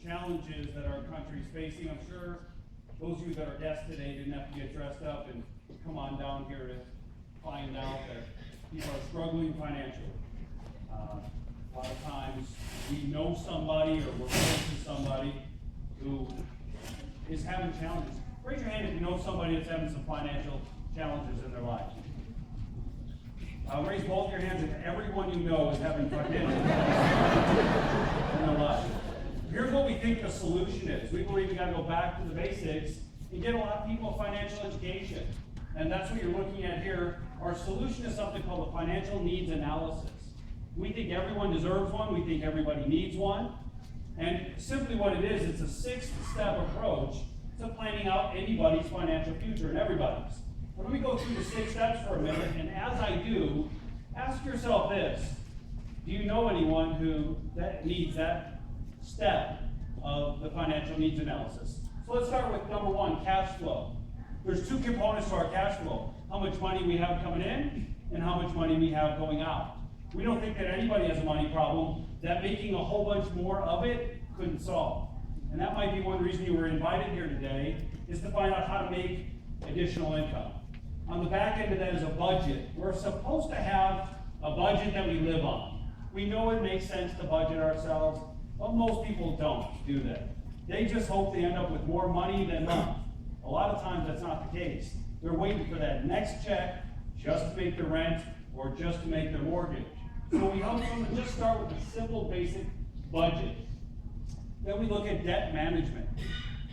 challenges that our country's facing. I'm sure those of you that are guests today didn't have to get dressed up and come on down here to find out that people are struggling financially. A lot of times we know somebody or we're close to somebody who is having challenges. Raise your hand if you know somebody that's having some financial challenges in their life. Raise both your hands if everyone you know is having financial challenges in their life. Here's what we think the solution is. We believe we got to go back to the basics and get a lot of people a financial education. And that's what you're looking at here. Our solution is something called a financial needs analysis. We think everyone deserves one. We think everybody needs one. And simply what it is, it's a 6-step approach to planning out anybody's financial future and everybody's. Let me go through the 6 steps for a minute, and as I do, ask yourself this. Do you know anyone who needs that step of the financial needs analysis? So let's start with number 1, cash flow. There's 2 components to our cash flow. How much money we have coming in and how much money we have going out. We don't think that anybody has a money problem that making a whole bunch more of it couldn't solve. And that might be one reason you were invited here today, is to find out how to make additional income. On the back end of that is a budget. We're supposed to have a budget that we live on. We know it makes sense to budget ourselves, but most people don't do that. They just hope they end up with more money than enough. A lot of times that's not the case. They're waiting for that next check just to make their rent or just to make their mortgage. So we help them to just start with a simple, basic budget. Then we look at debt management.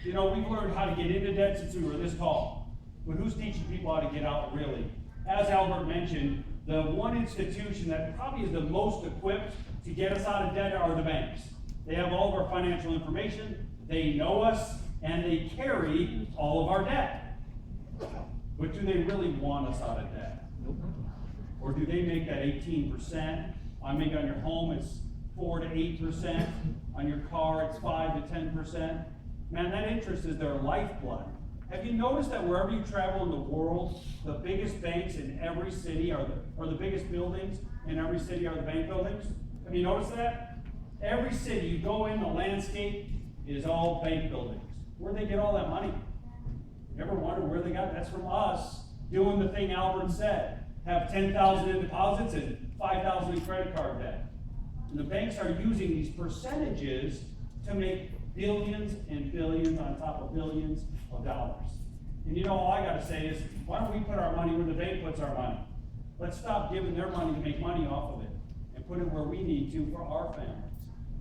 You know, we've learned how to get into debt since we were this tall. But who's teaching people how to get out, really? As Albert mentioned, the one institution that probably is the most equipped to get us out of debt are the banks. They have all of our financial information, they know us, and they carry all of our debt. But do they really want us out of debt? Or do they make that 18%? Maybe on your home it's 4 to 8%. On your car it's 5 to 10%. Man, that interest is their lifeblood. Have you noticed that wherever you travel in the world, the biggest banks in every city or the biggest buildings in every city are the bank buildings? Have you noticed that? Every city you go in, the landscape is all bank buildings. Where'd they get all that money? You ever wonder where they got it? That's from us doing the thing Albert said. Have 10,000 in deposits and 5,000 in credit card debt. And the banks are using these percentages to make billions and billions on top of billions of dollars. And you know, all I gotta say is, why don't we put our money where the bank puts our money? Let's stop giving their money to make money off of it and put it where we need to for our families.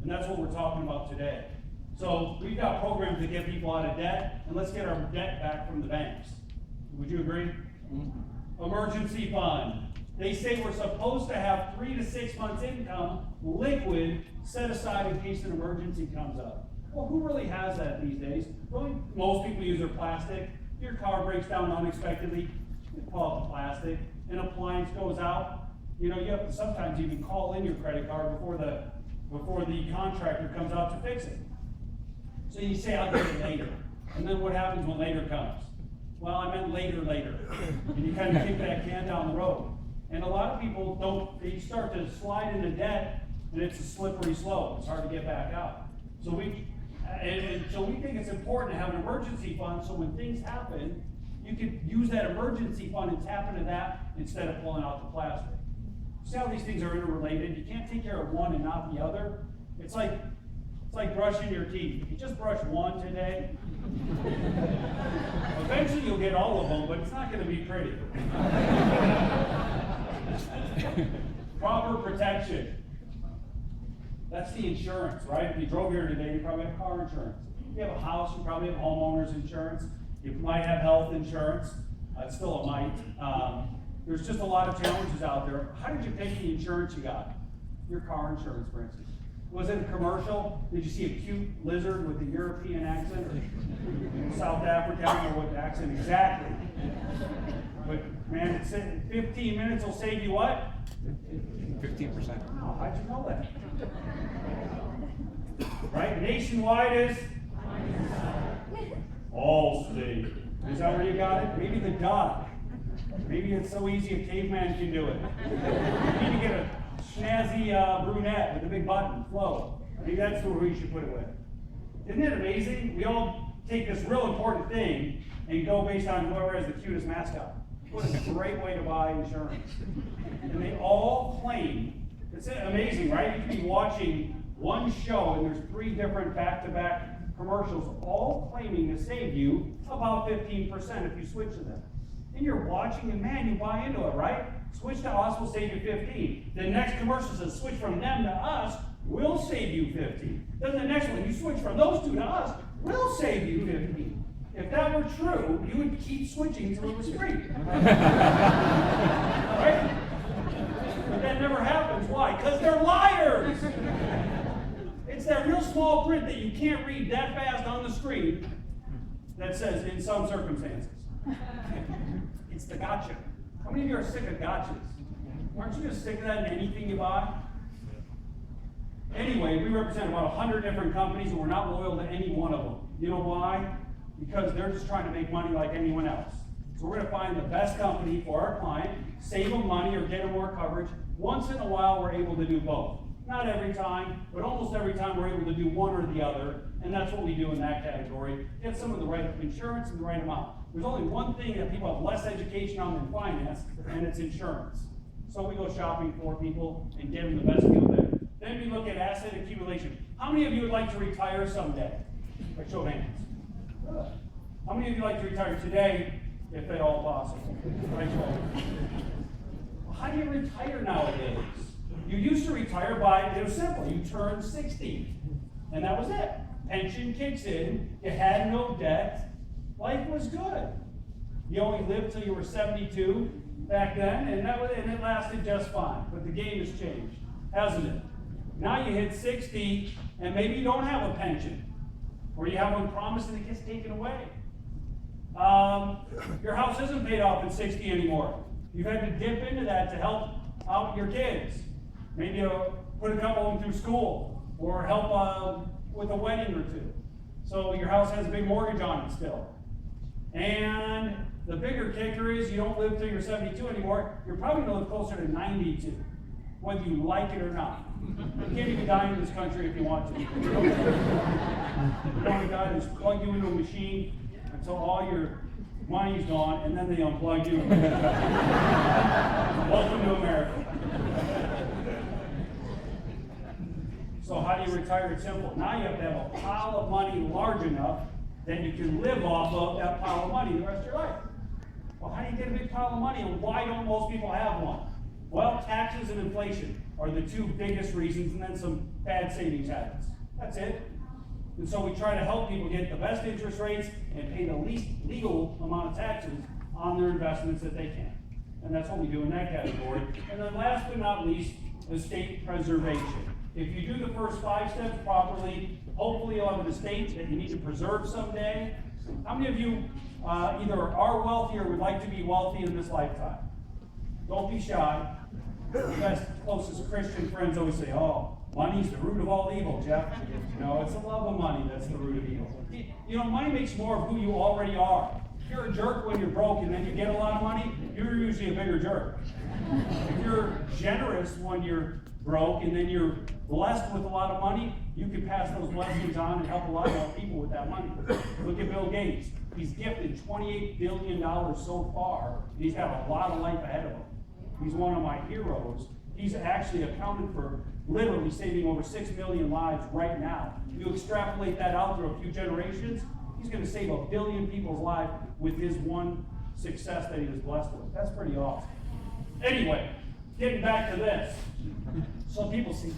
And that's what we're talking about today. So we've got programs to get people out of debt, and let's get our debt back from the banks. Would you agree? Mm-hmm. Emergency fund. They say we're supposed to have 3 to 6 months income liquid set aside in case an emergency comes up. Well, who really has that these days? Really, most people use their plastic. If your car breaks down unexpectedly, you pull out the plastic. An appliance goes out. You know, you have to sometimes even call in your credit card before the contractor comes out to fix it. So you say, I'll get it later. And then what happens when later comes? Well, I meant later. And you kind of kick that can down the road. And a lot of people they start to slide into debt, and it's a slippery slope. It's hard to get back out. So we think it's important to have an emergency fund, so when things happen, you could use that emergency fund and tap into that instead of pulling out the plastic. See how these things are interrelated? You can't take care of one and not the other. It's like brushing your teeth. If you just brush one today, eventually you'll get all of them, but it's not going to be pretty. Proper protection. That's the insurance, right? If you drove here today, you probably have car insurance. If you have a house, you probably have homeowner's insurance. You might have health insurance. It's still a might. There's just a lot of challenges out there. How did you pick the insurance you got? Your car insurance, for instance. Was it a commercial? Did you see a cute lizard with a European accent or South African? I don't know what accent exactly. But man, it said 15 minutes will save you what? 15%. Oh, how'd you know that? Right? Nationwide is? Allstate. Is that where you got it? Maybe the dot. Maybe it's so easy a caveman can do it. You need to get a snazzy brunette with a big button, Flo. Maybe that's who you should put it with. Isn't it amazing? We all take this real important thing and go based on whoever has the cutest mascot. What a great way to buy insurance. And they all claim, it's amazing, right? You could be watching one show and there's 3 different back-to-back commercials all claiming to save you about 15% if you switch to them. And you're watching and man, you buy into it, right? Switch to us will save you 15. The next commercial says switch from them to us, we'll save you 15. Then the next one, you switch from those 2 to us, we'll save you 15. If that were true, you would keep switching until it was free. Right? But that never happens. Why? Because they're liars. It's that real small print that you can't read that fast on the screen that says, in some circumstances. It's the gotcha. How many of you are sick of gotchas? Aren't you just sick of that in anything you buy? Anyway, we represent about 100 different companies and we're not loyal to any one of them. You know why? Because they're just trying to make money like anyone else. So we're going to find the best company for our client, save them money or get them more coverage. Once in a while, we're able to do both. Not every time, but almost every time we're able to do one or the other, and that's what we do in that category. Get some of the right insurance and the right amount. There's only one thing that people have less education on than finance, and it's insurance. So we go shopping for people and get them the best deal there. Then we look at asset accumulation. How many of you would like to retire someday? By show of hands. Good. How many of you like to retire today, if at all possible? Right, show of hands. Well, how do you retire nowadays? You used to retire by, it was simple, you turned 60, and that was it. Pension kicks in, you had no debt, life was good. You only lived till you were 72 back then, and it lasted just fine. But the game has changed, hasn't it? Now you hit 60, and maybe you don't have a pension, or you have one promised and it gets taken away. Your house isn't paid off at 60 anymore. You've had to dip into that to help out your kids. Maybe put a couple of them through school, or help with a wedding or 2. So your house has a big mortgage on it still. And the bigger kicker is you don't live till you're 72 anymore. You're probably going to live closer to 92, whether you like it or not. You can't even die in this country if you want to. You want to die, just plug you into a machine until all your money's gone, and then they unplug you. Welcome to America. So how do you retire? It's simple. Now you have to have a pile of money large enough that you can live off of that pile of money the rest of your life. Well, how do you get a big pile of money, and why don't most people have one? Well, taxes and inflation are the 2 biggest reasons, and then some bad savings habits. That's it. And so we try to help people get the best interest rates and pay the least legal amount of taxes on their investments that they can. And that's what we do in that category. And then last but not least, estate preservation. If you do the first 5 steps properly, hopefully you'll have an estate that you need to preserve someday. How many of you either are wealthy or would like to be wealthy in this lifetime? Don't be shy. The best, closest Christian friends always say, oh, money's the root of all evil, Jeff. No, it's the love of money that's the root of evil. You know, money makes more of who you already are. If you're a jerk when you're broke and then you get a lot of money, you're usually a bigger jerk. If you're generous when you're broke and then you're blessed with a lot of money, you can pass those blessings on and help a lot more people with that money. Look at Bill Gates. He's gifted $28 billion so far, and he's got a lot of life ahead of him. He's one of my heroes. He's actually accounted for literally saving over 6 million lives right now. You extrapolate that out through a few generations, he's going to save 1 billion people's lives with his one success that he was blessed with. That's pretty awesome. Anyway, getting back to this. Some people say,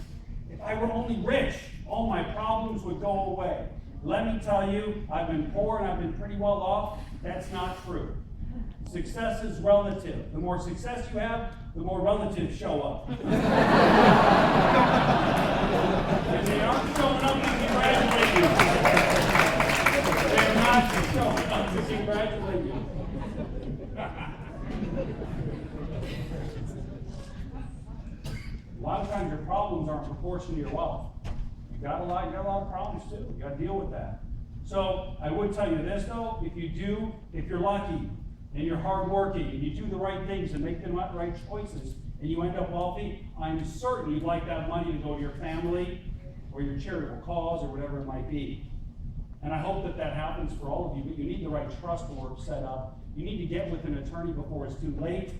if I were only rich, all my problems would go away. Let me tell you, I've been poor and I've been pretty well off. That's not true. Success is relative. The more success you have, the more relatives show up. And they aren't showing up to congratulate you. They're not showing up to congratulate you. A lot of times your problems aren't proportional to your wealth. You got a lot of problems too. You got to deal with that. So I would tell you this though, if you're lucky and you're hardworking and you do the right things and make the right choices and you end up wealthy, I'm certain you'd like that money to go to your family or your charitable cause or whatever it might be. And I hope that that happens for all of you, but you need the right trust work set up. You need to get with an attorney before it's too late,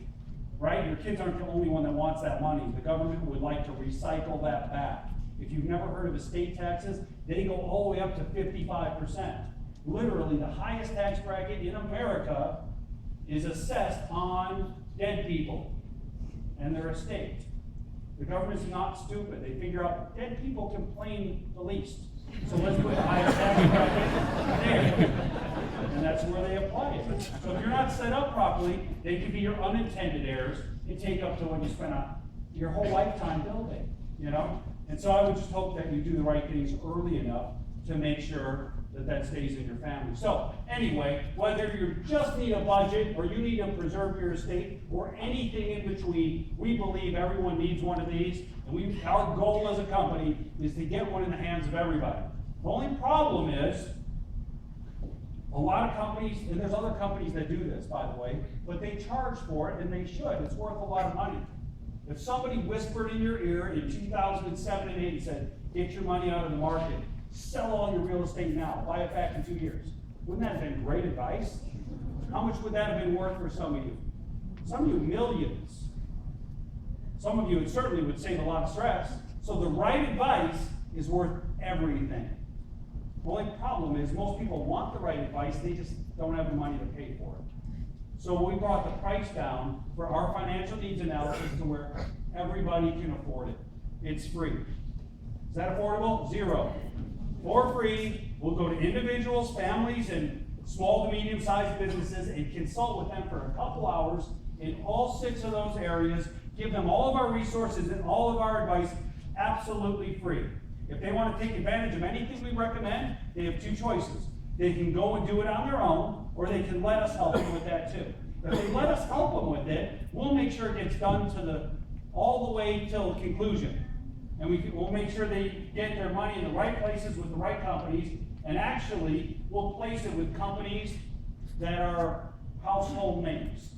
right? Your kids aren't the only one that wants that money. The government would like to recycle that back. If you've never heard of estate taxes, they go all the way up to 55%. Literally, the highest tax bracket in America is assessed on dead people and their estate. The government's not stupid. They figure out dead people complain the least. So let's put the highest tax bracket there. And that's where they apply it. So if you're not set up properly, they could be your unintended heirs and take up to what you spent on your whole lifetime building, you know? And so I would just hope that you do the right things early enough to make sure that that stays in your family. So anyway, whether you just need a budget or you need to preserve your estate or anything in between, we believe everyone needs one of these. And our goal as a company is to get one in the hands of everybody. The only problem is a lot of companies, and there's other companies that do this, by the way, but they charge for it, and they should. It's worth a lot of money. If somebody whispered in your ear in 2007 and 8 and said, get your money out of the market, sell all your real estate now, buy it back in 2 years. Wouldn't that have been great advice? How much would that have been worth for some of you? Some of you, millions. Some of you, it certainly would save a lot of stress. So the right advice is worth everything. The only problem is most people want the right advice, they just don't have the money to pay for it. So we brought the price down for our financial needs analysis to where everybody can afford it. It's free. Is that affordable? Zero. For free, we'll go to individuals, families, and small to medium-sized businesses and consult with them for a couple hours in all 6 of those areas, give them all of our resources and all of our advice absolutely free. If they want to take advantage of anything we recommend, they have 2 choices. They can go and do it on their own, or they can let us help them with that too. If they let us help them with it, we'll make sure it gets done to all the way till conclusion. And we'll make sure they get their money in the right places with the right companies, and actually, we'll place it with companies that are household names.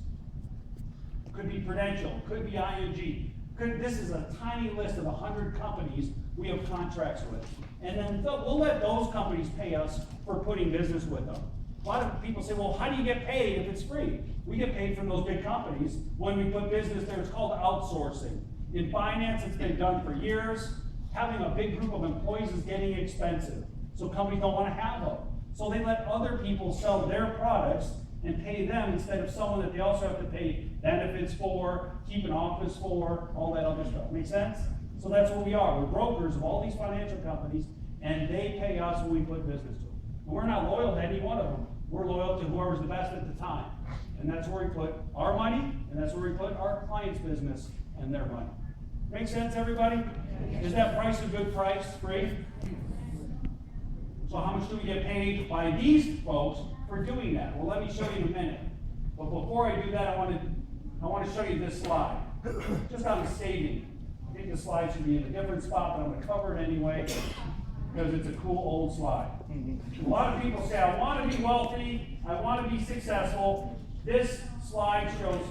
Could be Prudential, could be ING. This is a tiny list of 100 companies we have contracts with. And then we'll let those companies pay us for putting business with them. A lot of people say, well, how do you get paid if it's free? We get paid from those big companies when we put business there. It's called outsourcing. In finance, it's been done for years. Having a big group of employees is getting expensive. So companies don't want to have them. So they let other people sell their products and pay them instead of someone that they also have to pay benefits for, keep an office for, all that other stuff. Make sense? So that's what we are. We're brokers of all these financial companies, and they pay us when we put business to them. And we're not loyal to any one of them. We're loyal to whoever's the best at the time. And that's where we put our money, and that's where we put our clients' business and their money. Make sense, everybody? Is that price a good price? Free? So how much do we get paid by these folks for doing that? Well, let me show you in a minute. But before I do that, I want to show you this slide. Just on saving. I think the slide should be in a different spot, but I'm going to cover it anyway because it's a cool old slide. A lot of people say, I want to be wealthy, I want to be successful. This slide shows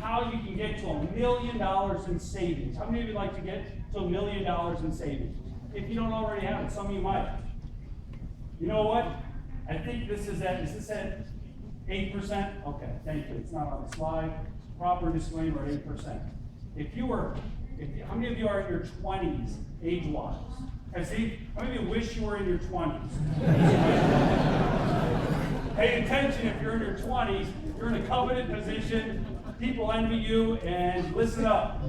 how you can get to $1 million in savings. How many of you like to get to $1 million in savings? If you don't already have it, some of you might. You know what? I think this is this at 8%? Okay, thank you. It's not on the slide. Proper disclaimer, 8%. How many of you are in your 20s, age-wise? See, how many of you wish you were in your 20s? Pay attention if you're in your 20s. You're in a coveted position. People envy you, and listen up.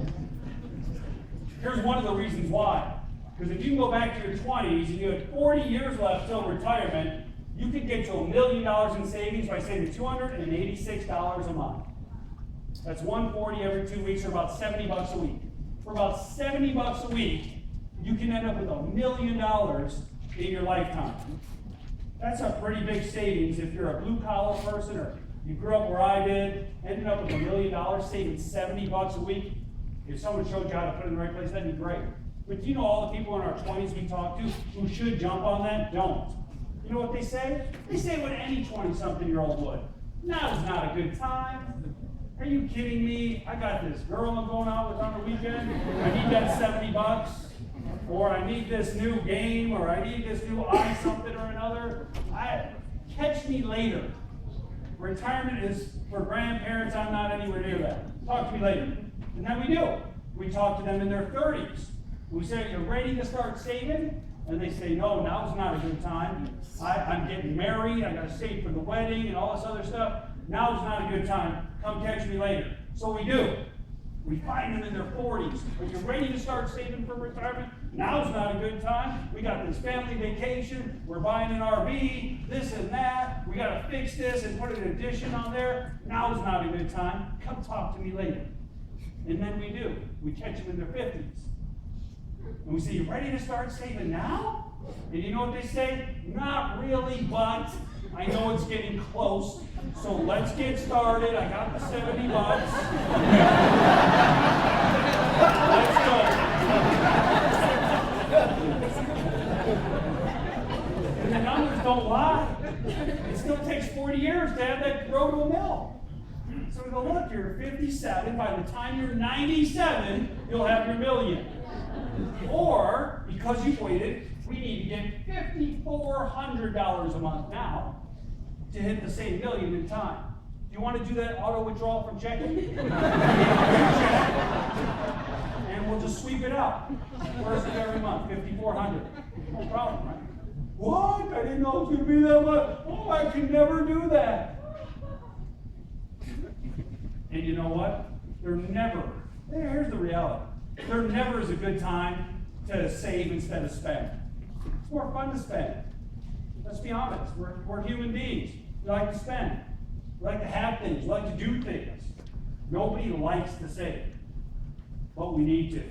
Here's one of the reasons why. Because if you can go back to your 20s and you had 40 years left till retirement, you could get to $1 million in savings by saving $286 a month. That's $140 every 2 weeks, or about $70 a week. For about $70 a week, you can end up with $1 million in your lifetime. That's a pretty big savings if you're a blue-collar person, or you grew up where I did, ended up with $1 million, saving $70 a week. If someone showed you how to put it in the right place, that'd be great. But do you know all the people in our 20s we talk to who should jump on that? Don't. You know what they say? They say what any 20-something-year-old would. Now's not a good time. Are you kidding me? I got this girl I'm going out with on the weekend. I need that $70. or I need this new game, or I need this new something or another. Catch me later. Retirement is for grandparents. I'm not anywhere near that. Talk to me later. And then we do. We talk to them in their 30s. We say, "You're ready to start saving?" And they say, "No, now's not a good time. I'm getting married. I got to save for the wedding and all this other stuff. Now's not a good time. Come catch me later." So we do. We find them in their 40s. Are you ready to start saving for retirement? Now's not a good time. We got this family vacation. We're buying an RV, this and that. We got to fix this and put an addition on there. Now's not a good time. Come talk to me later. And then we do. We catch them in their 50s. And we say, "You ready to start saving now?" And you know what they say? "Not really, but I know it's getting close. So let's get started. I got the $70. Let's go." And the numbers don't lie. It still takes 40 years to have that grow to a mill. So we go, "Look, you're 57. By the time you're 97, you'll have your million." Or, because you've waited, we need to get $5,400 a month now to hit the same million in time. Do you want to do that auto withdrawal from checking? And we'll just sweep it out. First of every month, $5,400. No problem, right? "What? I didn't know it was going to be that much. Oh, I can never do that." And you know what? Here's the reality. There never is a good time to save instead of spend. It's more fun to spend. Let's be honest. We're human beings. We like to spend. We like to have things. We like to do things. Nobody likes to save. But we need to.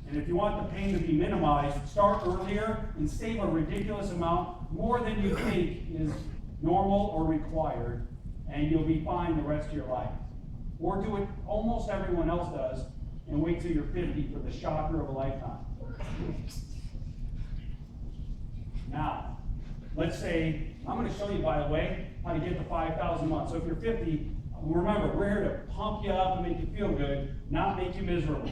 And if you want the pain to be minimized, start earlier and save a ridiculous amount, more than you think is normal or required, and you'll be fine the rest of your life. Or do what almost everyone else does, and wait till you're 50 for the shocker of a lifetime. Now, let's say, I'm going to show you, by the way, how to get to 5,000 a month. So if you're 50, remember, we're here to pump you up and make you feel good, not make you miserable.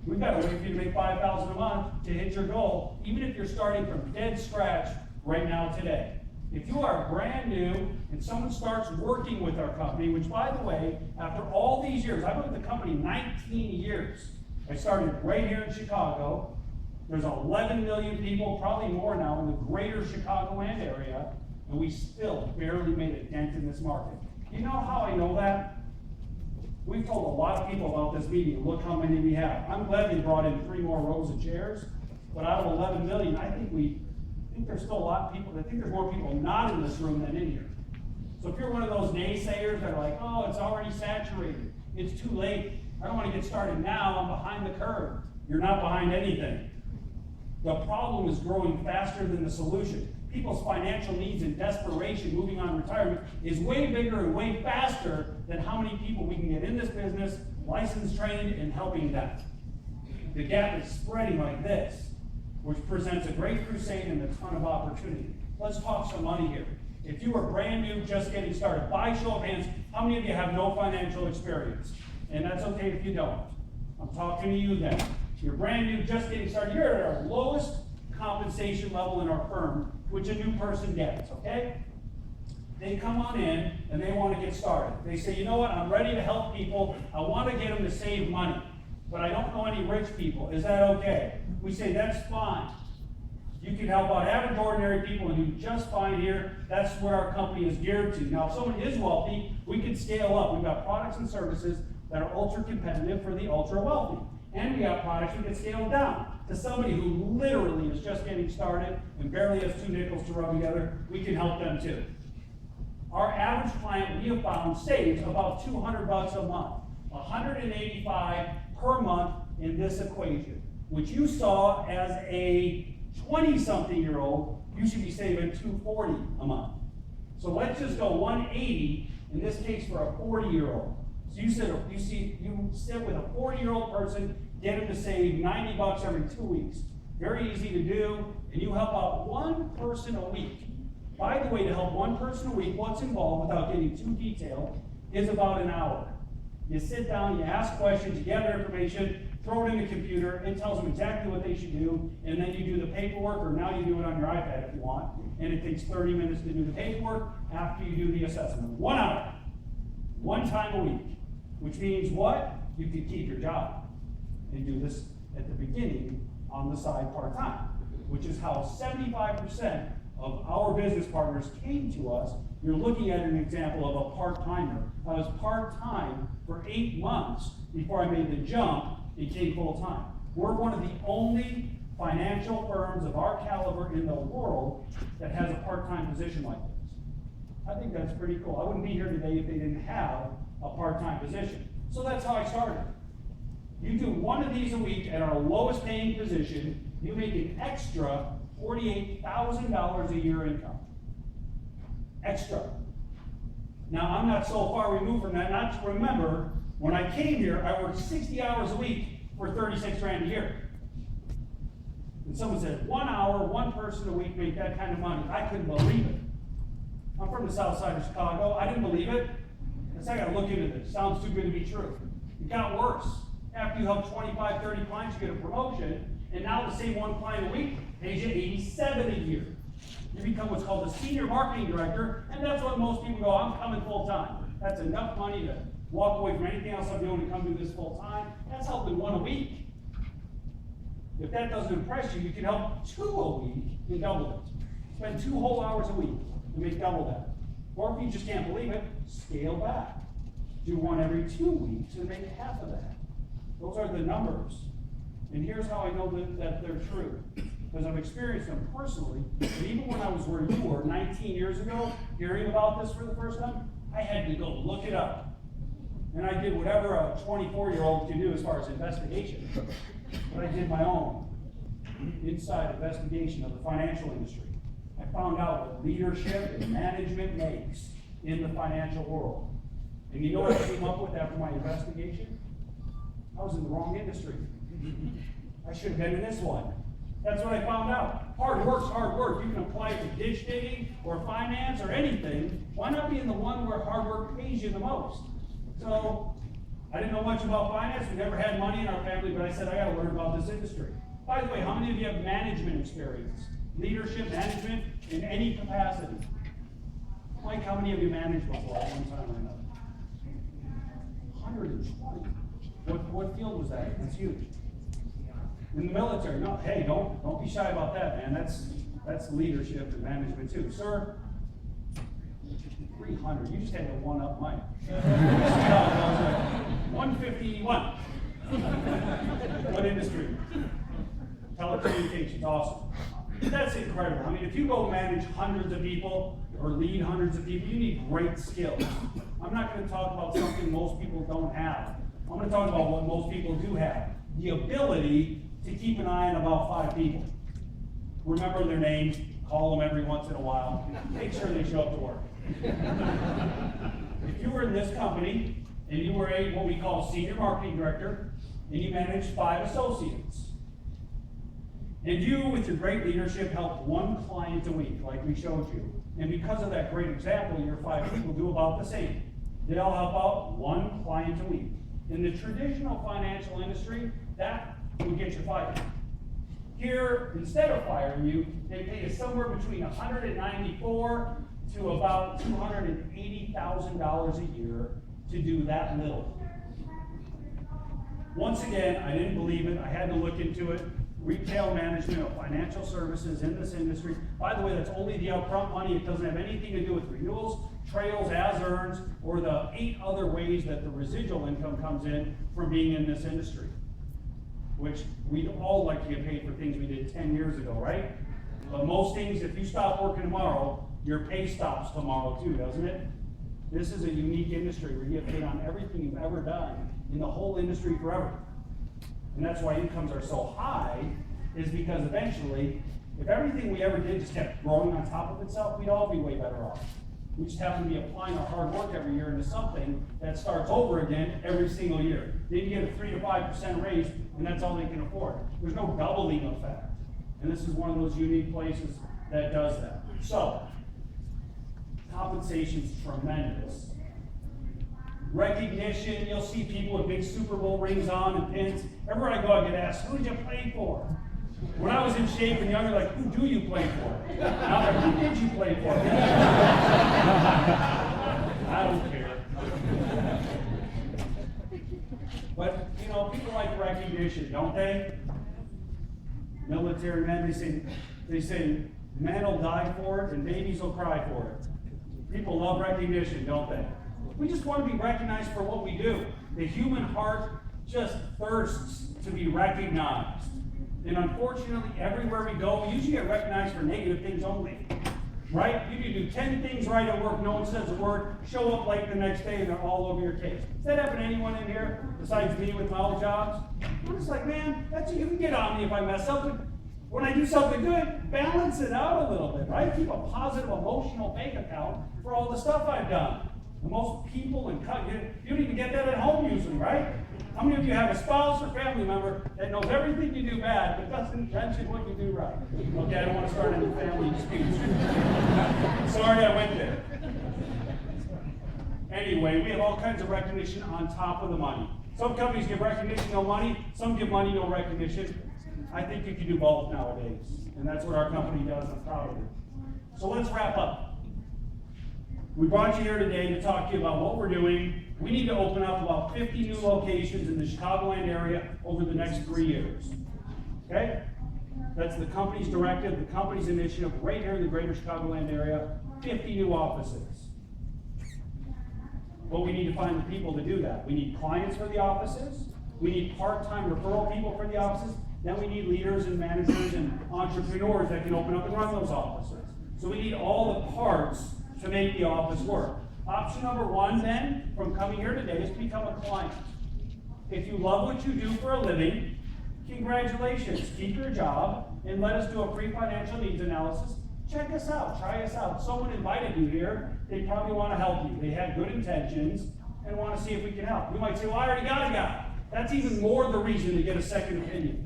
We've got to wait for you to make 5,000 a month to hit your goal, even if you're starting from dead scratch right now today. If you are brand new and someone starts working with our company, which, by the way, after all these years, I've been with the company 19 years. I started right here in Chicago. There's 11 million people, probably more now, in the greater Chicagoland area, and we still barely made a dent in this market. You know how I know that? We've told a lot of people about this meeting. Look how many we have. I'm glad they brought in 3 more rows of chairs, but out of 11 million, I think there's still a lot of people. I think there's more people not in this room than in here. So if you're one of those naysayers that are like, "Oh, it's already saturated. It's too late. I don't want to get started now. I'm behind the curve." You're not behind anything. The problem is growing faster than the solution. People's financial needs and desperation moving on retirement is way bigger and way faster than how many people we can get in this business, licensed, trained, and helping them. The gap is spreading like this, which presents a great crusade and a ton of opportunity. Let's talk some money here. If you are brand new, just getting started, by show of hands, how many of you have no financial experience? And that's okay if you don't. I'm talking to you then. You're brand new, just getting started. You're at our lowest compensation level in our firm, which a new person gets, okay? They come on in and they want to get started. They say, "You know what, I'm ready to help people. I want to get them to save money, but I don't know any rich people. Is that okay?" We say, "That's fine. You can help out average, ordinary people and do just fine here. That's what our company is geared to." Now, if someone is wealthy, we can scale up. We've got products and services that are ultra competitive for the ultra wealthy. And we got products we can scale down to somebody who literally is just getting started and barely has 2 nickels to rub together. We can help them too. Our average client, we have found, saves about $200 a month, $185 per month in this equation, which you saw as a 20-something-year-old, you should be saving $240 a month. So let's just go 180 in this case for a 40-year-old. So you sit with a 40-year-old person, get him to save $90 every 2 weeks. Very easy to do, and you help out 1 person a week. By the way, to help 1 person a week, what's involved, without getting too detailed, is about an hour. You sit down, you ask questions, you gather information, throw it in the computer, it tells them exactly what they should do, and then you do the paperwork, or now you do it on your iPad if you want, and it takes 30 minutes to do the paperwork after you do the assessment. 1 hour, one time a week, which means what? You can keep your job and do this at the beginning on the side part-time, which is how 75% of our business partners came to us. You're looking at an example of a part-timer. I was part-time for 8 months before I made the jump and came full-time. We're one of the only financial firms of our caliber in the world that has a part-time position like this. I think that's pretty cool. I wouldn't be here today if they didn't have a part-time position. So that's how I started. You do one of these a week at our lowest paying position, you make an extra $48,000 a year income. Extra. Now, I'm not so far removed from that, not to remember, when I came here, I worked 60 hours a week for 36 grand a year. And someone said, 1 hour, one person a week make that kind of money. I couldn't believe it. I'm from the south side of Chicago. I didn't believe it. I said, I gotta look into this. Sounds too good to be true. It got worse. After you help 25, 30 clients, you get a promotion, and now the same one client a week pays you $87 a year. You become what's called a senior marketing director, and that's what most people go, I'm coming full time. That's enough money to walk away from anything else I'm doing and come do this full time. That's helping 1 a week. If that doesn't impress you, you can help 2 a week and double it. Spend 2 whole hours a week and make double that. Or if you just can't believe it, scale back. Do 1 every 2 weeks and make half of that. Those are the numbers. And here's how I know that they're true. Because I've experienced them personally. But even when I was where you were 19 years ago, hearing about this for the first time, I had to go look it up. And I did whatever a 24-year-old can do as far as investigation. But I did my own inside investigation of the financial industry. I found out what leadership and management makes in the financial world. And you know what I came up with after my investigation? I was in the wrong industry. I should have been in this one. That's what I found out. Hard work's hard work. You can apply it to ditch digging or finance or anything. Why not be in the one where hard work pays you the most? So, I didn't know much about finance. We never had money in our family, but I said, I gotta learn about this industry. By the way, how many of you have management experience? Leadership, management, in any capacity? Mike, how many of you managed before at one time or another? 120. What field was that? That's huge. In the military, no, hey, don't be shy about that, man. That's leadership and management too. Sir, 300. You just had to one-up Mike. 151. What industry? Telecommunications, awesome. That's incredible. I mean, if you go manage hundreds of people or lead hundreds of people, you need great skills. I'm not going to talk about something most people don't have. I'm going to talk about what most people do have. The ability to keep an eye on about 5 people. Remember their names, call them every once in a while, make sure they show up to work. If you were in this company and you were what we call senior marketing director, and you managed 5 associates, and you, with your great leadership, helped 1 client a week, like we showed you, and because of that great example, your 5 people do about the same. They all help out 1 client a week. In the traditional financial industry, that would get you fired. Here, instead of firing you, they pay you somewhere between $194,000 to about $280,000 a year to do that little. Once again, I didn't believe it. I had to look into it. Retail management of financial services in this industry. By the way, that's only the upfront money. It doesn't have anything to do with renewals, trails, as earns, or the 8 other ways that the residual income comes in from being in this industry. Which we'd all like to get paid for things we did 10 years ago, right? But most things, if you stop working tomorrow, your pay stops tomorrow too, doesn't it? This is a unique industry where you get paid on everything you've ever done in the whole industry forever. And that's why incomes are so high, is because eventually, if everything we ever did just kept growing on top of itself, we'd all be way better off. We just happen to be applying our hard work every year into something that starts over again every single year. Then you get a 3 to 5% raise, and that's all they can afford. There's no doubling effect. And this is one of those unique places that does that. So, compensation's tremendous. recognition. You'll see people with big Super Bowl rings on and pins. Everywhere I go, I get asked, who did you play for? When I was in shape and younger, like, who do you play for? Now they're, who did you play for? I don't care. But, you know, people like recognition, don't they? Military men, they say men will die for it and babies will cry for it. People love recognition, don't they? We just want to be recognized for what we do. The human heart just thirsts to be recognized. And unfortunately, everywhere we go, we usually get recognized for negative things only. Right? You can do 10 things right at work, no one says a word, show up late the next day, and they're all over your case. Does that happen to anyone in here besides me with my old jobs? I'm just like, man, you can get on me if I mess up, but when I do something good, balance it out a little bit, right? Keep a positive emotional bank account for all the stuff I've done. And most people, you don't even get that at home usually, right? How many of you have a spouse or family member that knows everything you do bad, but doesn't mention what you do right? Okay, I don't want to start any family disputes. Sorry I went there. Anyway, we have all kinds of recognition on top of the money. Some companies give recognition, no money. Some give money, no recognition. I think you can do both nowadays. And that's what our company does. I'm proud of it. So let's wrap up. We brought you here today to talk to you about what we're doing. We need to open up about 50 new locations in the Chicagoland area over the next 3 years. Okay? That's the company's directive, the company's initiative right here in the greater Chicagoland area, 50 new offices. But we need to find the people to do that. We need clients for the offices. We need part-time referral people for the offices. Then we need leaders and managers and entrepreneurs that can open up and run those offices. So we need all the parts to make the office work. Option number one, then, from coming here today is to become a client. If you love what you do for a living, congratulations. Keep your job and let us do a free financial needs analysis. Check us out. Try us out. Someone invited you here. They probably want to help you. They had good intentions and want to see if we can help. You might say, well, I already got a guy. That's even more the reason to get a second opinion.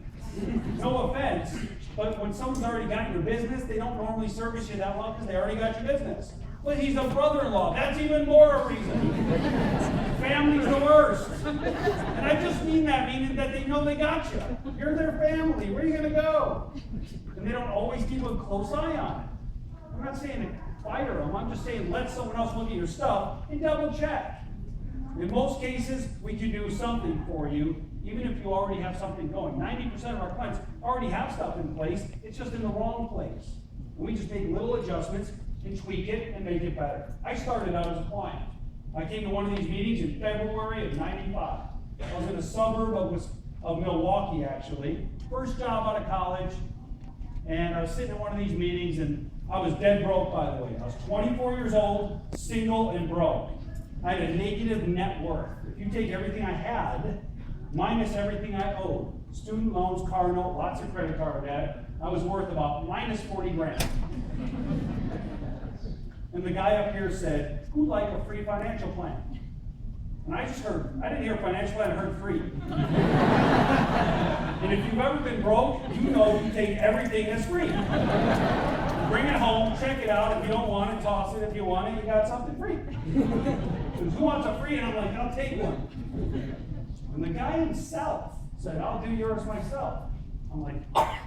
No offense, but when someone's already got your business, they don't normally service you that well because they already got your business. But he's a brother-in-law. That's even more a reason. Family's the worst. And I just mean that, meaning that they know they got you. You're their family. Where are you going to go? And they don't always keep a close eye on it. I'm not saying fire them. I'm just saying let someone else look at your stuff and double check. In most cases, we can do something for you, even if you already have something going. 90% of our clients already have stuff in place. It's just in the wrong place. And we just make little adjustments and tweak it and make it better. I started out as a client. I came to one of these meetings in February of '95. I was in a suburb of Milwaukee, actually. First job out of college. And I was sitting in one of these meetings, and I was dead broke, by the way. I was 24 years old, single, and broke. I had a negative net worth. If you take everything I had, minus everything I owed, student loans, car note, lots of credit card debt, I was worth about minus 40 grand. And the guy up here said, who'd like a free financial plan? And I didn't hear financial plan, I heard free. And if you've ever been broke, you know you take everything that's free. Bring it home, check it out. If you don't want it, toss it. If you want it, you got something free. Who wants a free? And I'm like, I'll take one. And the guy himself said, I'll do yours myself. I'm like, I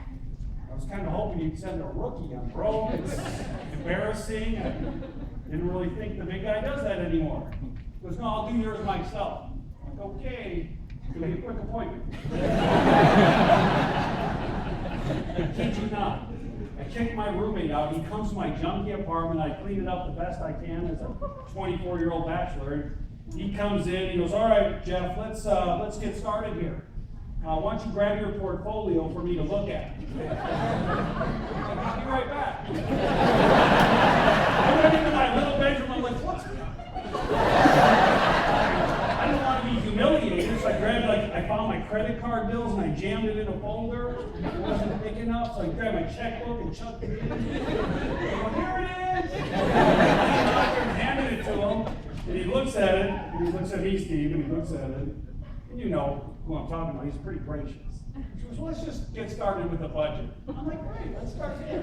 was kind of hoping you'd send a rookie. I'm broke. It's embarrassing. I didn't really think the big guy does that anymore. He goes, no, I'll do yours myself. I'm like, okay. It'll be a quick appointment. I kid you not. I kicked my roommate out. He comes to my junky apartment. I clean it up the best I can as a 24-year-old bachelor. He comes in. He goes, all right, Jeff, let's get started here. Why don't you grab your portfolio for me to look at? I'll be right back. I went into my little bedroom. I'm like, what's I didn't want to be humiliated, so I found my credit card bills and I jammed it in a folder. It wasn't thick enough, so I grabbed my checkbook and chucked it in. I go, here it is! And handed it to him, and he looks at it, and he looks at me, Steve, and he looks at it, and you know who I'm talking about, he's pretty gracious. She goes, well, let's just get started with the budget. I'm like, great, let's start there.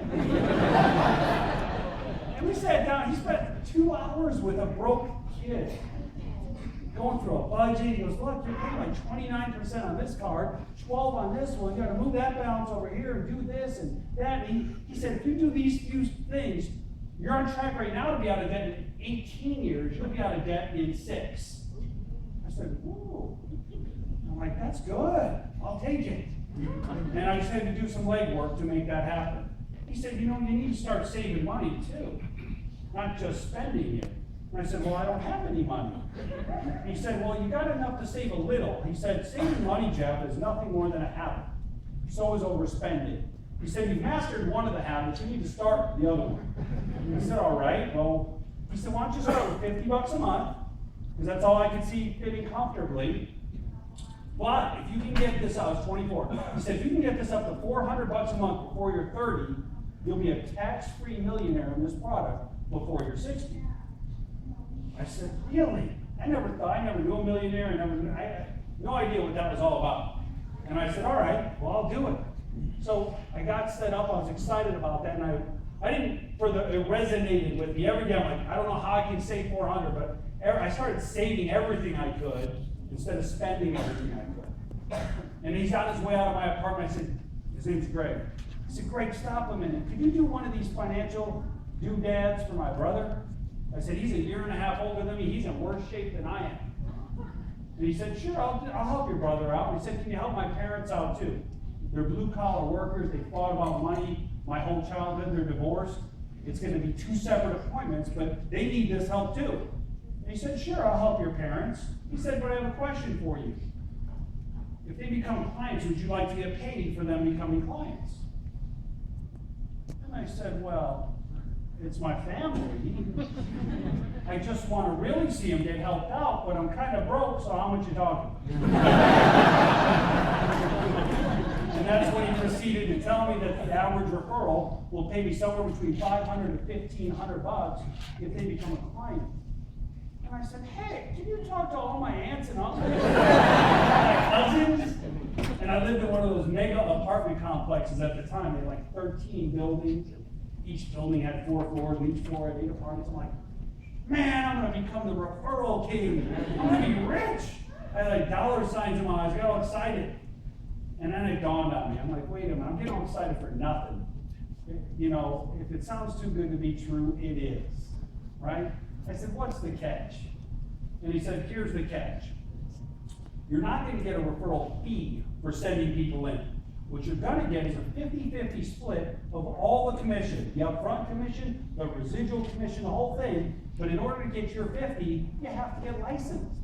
And we sat down, he spent 2 hours with a broke kid. going through a budget. He goes, look, you're paying like 29% on this card, 12 on this one. You got to move that balance over here and do this and that. And he said, if you do these few things, you're on track right now to be out of debt in 18 years. You'll be out of debt in 6. I said, whoa. I'm like, that's good. I'll take it. And I just had to do some legwork to make that happen. He said, you need to start saving money too, not just spending it. And I said, well, I don't have any money. He said, well, you got enough to save a little. He said, saving money, Jeff, is nothing more than a habit. So is overspending. He said, you've mastered one of the habits, you need to start the other one. I said, all right, well, he said, why don't you start with $50 a month, because that's all I could see fitting comfortably. But if you can get this, I was 24. He said, if you can get this up to $400 a month before you're 30, you'll be a tax-free millionaire in this product before you're 60. I said, really? I never knew a millionaire. I had no idea what that was all about. And I said, all right, well, I'll do it. So I got set up. I was excited about that, and it resonated with me. Every day I'm like, I don't know how I can save 400, but I started saving everything I could instead of spending everything I could. And he's on his way out of my apartment. I said, his name's Greg. I said, Greg, stop a minute. Could you do one of these financial doodads for my brother? I said, he's a year and a half older than me. He's in worse shape than I am. And he said, sure, I'll help your brother out. And he said, can you help my parents out too? They're blue-collar workers. They fought about money my whole childhood. They're divorced. It's going to be 2 separate appointments, but they need this help too. And he said, sure, I'll help your parents. He said, but I have a question for you. If they become clients, would you like to get paid for them becoming clients? And I said, well, it's my family. I just want to really see them get helped out, but I'm kind of broke, so how much you talking? And that's when he proceeded to tell me that the average referral will pay me somewhere between $500 and $1,500 if they become a client. And I said, hey, can you talk to all my aunts and uncles, my cousins? And I lived in one of those mega apartment complexes at the time. They had like 13 buildings. Each building had 4 floors, and each floor had 8 apartments. I'm like, man, I'm going to become the referral king. I'm going to be rich. I had like dollar signs in my eyes. I got all excited. And then it dawned on me. I'm like, wait a minute, I'm getting all excited for nothing. If it sounds too good to be true, it is. Right? I said, what's the catch? And he said, here's the catch. You're not going to get a referral fee for sending people in. What you're going to get is a 50-50 split of all the commission, the upfront commission, the residual commission, the whole thing. But in order to get your 50, you have to get licensed.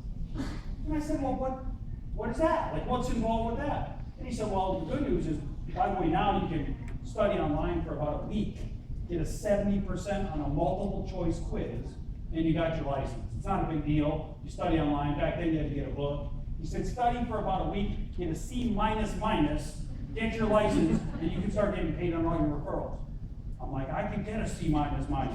And I said, well, what is that? Like, what's involved with that? And he said, well, the good news is, by the way, now you can study online for about a week, get a 70% on a multiple choice quiz, and you got your license. It's not a big deal. You study online. Back then, you had to get a book. He said, study for about a week, get a C minus, get your license, and you can start getting paid on all your referrals. I'm like, I could get a C minus. I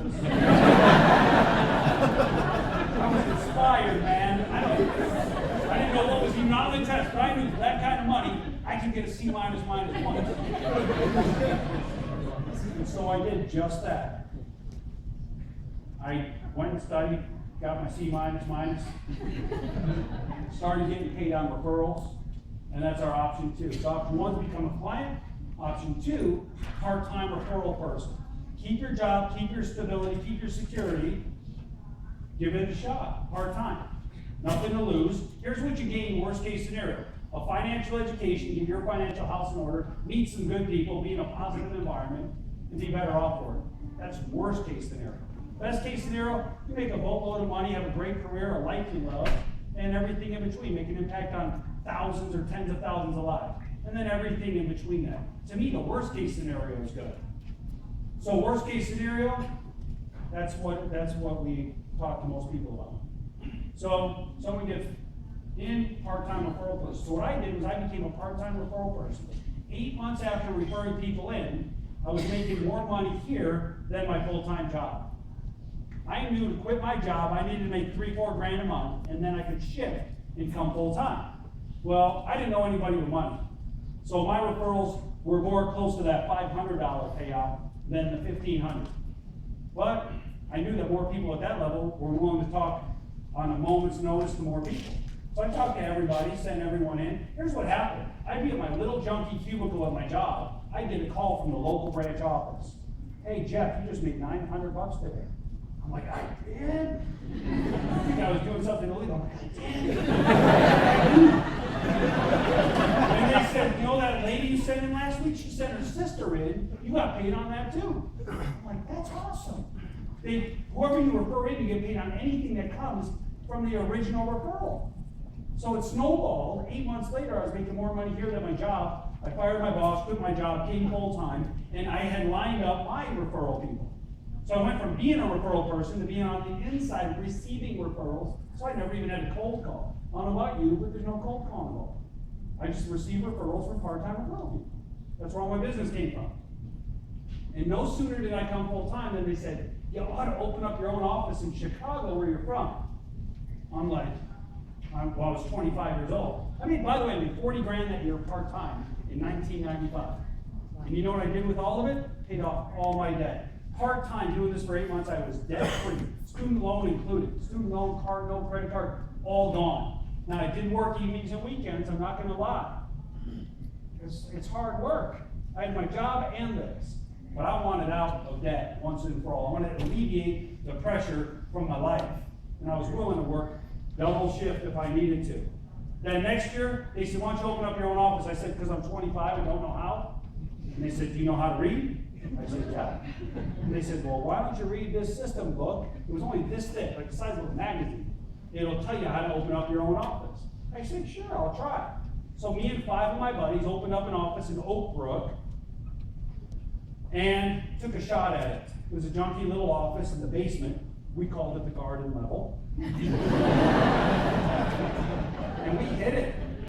was inspired, man. I didn't know what was even on the test, but I knew for that kind of money, I could get a C minus once. And so I did just that. I went and studied, got my C minus, started getting paid on referrals, and that's our option 2. So option 1 is become a client. Option 2, part-time referral person. Keep your job, keep your stability, keep your security. Give it a shot, part-time. Nothing to lose. Here's what you gain in worst case scenario. A financial education, get your financial house in order, meet some good people, be in a positive environment, and be better off for it. That's worst case scenario. Best case scenario, you make a boatload of money, have a great career, a life you love, and everything in between. Make an impact on thousands or tens of thousands of lives. And then everything in between that. To me, the worst case scenario is good. So worst case scenario, that's what we talk to most people about. So someone gets in part-time referral person. So what I did was I became a part-time referral person. 8 months after referring people in, I was making more money here than my full-time job. I knew to quit my job, I needed to make $3-4 grand a month, and then I could shift and come full-time. Well, I didn't know anybody with money. So my referrals were more close to that $500 payout than the $1,500. But I knew that more people at that level were willing to talk on a moment's notice to more people. So I talked to everybody, sent everyone in. Here's what happened. I'd be at my little junky cubicle at my job. I'd get a call from the local branch office. Hey, Jeff, you just made $900 today. I'm like, I did? I think I was doing something illegal. I'm like, I did. And they said, you know that lady you sent in last week? She sent her sister in. You got paid on that too. I'm like, that's awesome. Whoever you refer in, you get paid on anything that comes from the original referral. So it snowballed. 8 months later, I was making more money here than my job. I fired my boss, quit my job, came full time, and I had lined up my referral people. So I went from being a referral person to being on the inside receiving referrals, so I never even had a cold call. I don't know about you, but there's no cold call involved. I just receive referrals from part-time referral people. That's where all my business came from. And no sooner did I come full time than they said, you ought to open up your own office in Chicago where you're from. I'm like, I was 25 years old. I mean, by the way, I made 40 grand that year part-time in 1995. And you know what I did with all of it? Paid off all my debt. Part-time, doing this for 8 months, I was debt-free. Student loan included. Student loan, card, no credit card, all gone. Now, I did work evenings and weekends, I'm not gonna lie. It's hard work. I had my job and this. But I wanted out of debt once and for all. I wanted to alleviate the pressure from my life. And I was willing to work double shift if I needed to. Then next year, they said, why don't you open up your own office? I said, because I'm 25 and don't know how. And they said, do you know how to read? I said, yeah. And they said, well, why don't you read this system book? It was only this thick, like the size of a magazine. It'll tell you how to open up your own office. I said, sure, I'll try. So me and 5 of my buddies opened up an office in Oak Brook and took a shot at it. It was a junky little office in the basement. We called it the garden level. And we hit it.